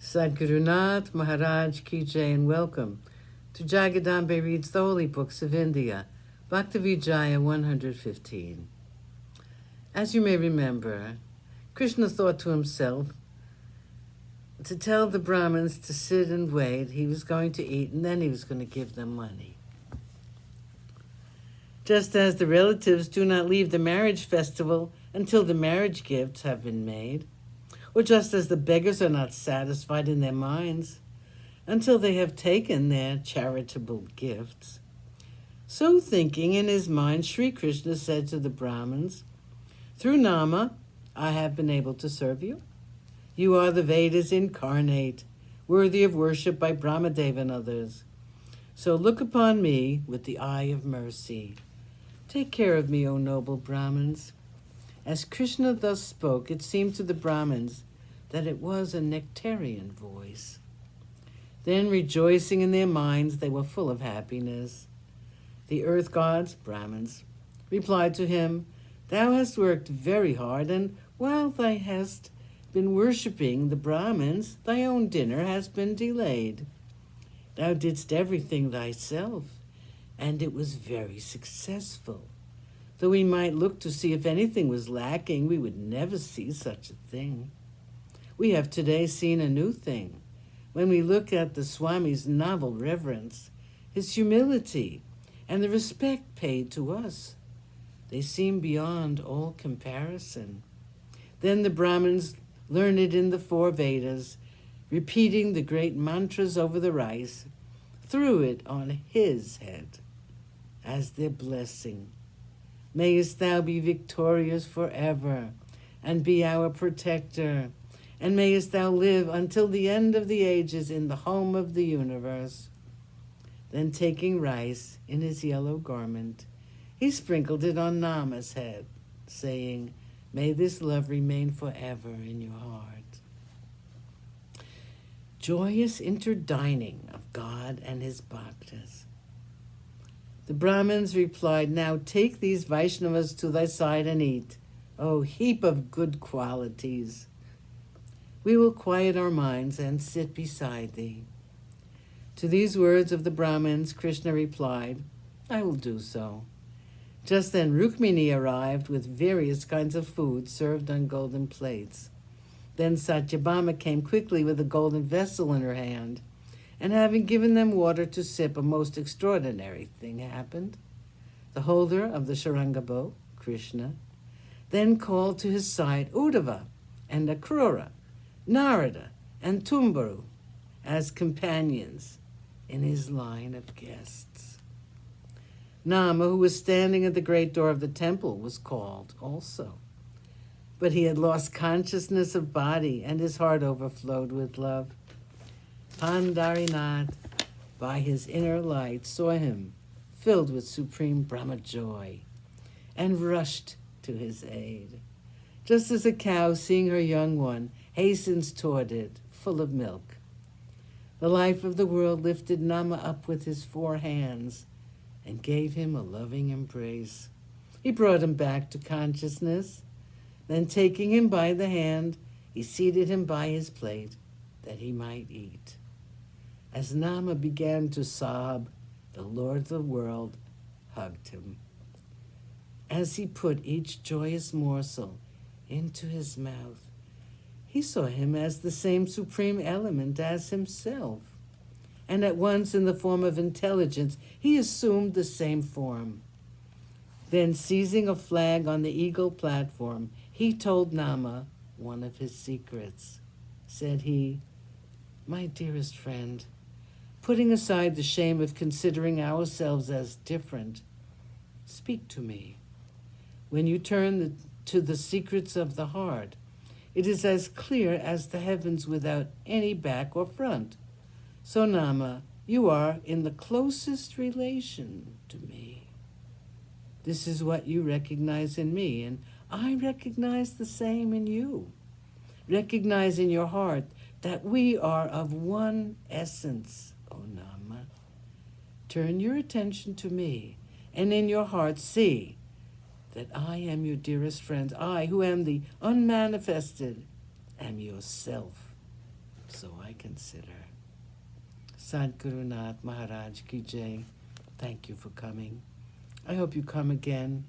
Sadgurunath Maharaj Ki Jai, and welcome to Jagadambe Reads the Holy Books of India, Bhaktavijaya115. As you may remember, Krishna thought to himself to tell the Brahmins to sit and wait. He was going to eat, and then he was going to give them money. Just as the relatives do not leave the marriage festival until the marriage gifts have been made, or just as the beggars are not satisfied in their minds until they have taken their charitable gifts, so thinking in his mind, Sri Krishna said to the Brahmins, "Through Nama, I have been able to serve you. You are the Vedas incarnate, worthy of worship by Brahmadeva and others. So look upon me with the eye of mercy. Take care of me, O noble Brahmins." As Krishna thus spoke, it seemed to the Brahmins that it was a nectarian voice. Then, rejoicing in their minds, they were full of happiness. The earth gods, Brahmins, replied to him, "Thou hast worked very hard, and while thou hast been worshipping the Brahmins, thy own dinner has been delayed. Thou didst everything thyself, and it was very successful. Though we might look to see if anything was lacking, we would never see such a thing. We have today seen a new thing. When we look at the Swami's novel reverence, his humility, and the respect paid to us, they seem beyond all comparison." Then the Brahmins, learned in the 4 Vedas, repeating the great mantras over the rice, threw it on his head as their blessing. "Mayest thou be victorious forever and be our protector, and mayest thou live until the end of the ages in the home of the universe." Then taking rice in his yellow garment, he sprinkled it on Nama's head, saying, "May this love remain forever in your heart." Joyous interdining of God and his bhaktas. The Brahmins replied, "Now take these Vaishnavas to thy side and eat. O heap of good qualities! We will quiet our minds and sit beside thee." To these words of the Brahmins, Krishna replied, "I will do so." Just then Rukmini arrived with various kinds of food served on golden plates. Then Satyabhama came quickly with a golden vessel in her hand, and having given them water to sip, a most extraordinary thing happened. The holder of the Sharanga bow, Krishna, then called to his side Uddhava and Akrura, Narada and Tumbaru as companions in his line of guests. Nama, who was standing at the great door of the temple, was called also. But he had lost consciousness of body, and his heart overflowed with love. Pandarinath, by his inner light, saw him filled with supreme Brahma joy and rushed to his aid, just as a cow, seeing her young one, hastens toward it, full of milk. The life of the world lifted Nama up with his 4 hands and gave him a loving embrace. He brought him back to consciousness. Then taking him by the hand, he seated him by his plate that he might eat. As Nama began to sob, the Lord of the world hugged him. As he put each joyous morsel into his mouth, he saw him as the same supreme element as himself, and at once in the form of intelligence, he assumed the same form. Then, seizing a flag on the eagle platform, he told Nama one of his secrets. Said he, "My dearest friend, putting aside the shame of considering ourselves as different, speak to me. When you turn to the secrets of the heart, it is as clear as the heavens without any back or front. So, Nama, you are in the closest relation to me. This is what you recognize in me, and I recognize the same in you. Recognize in your heart that we are of one essence, O Nama. Turn your attention to me, and in your heart see that I am your dearest friend. I, who am the unmanifested, am yourself So I consider. Sadhguru Nath Maharaj Ki Jai. Thank you for coming. I hope you come again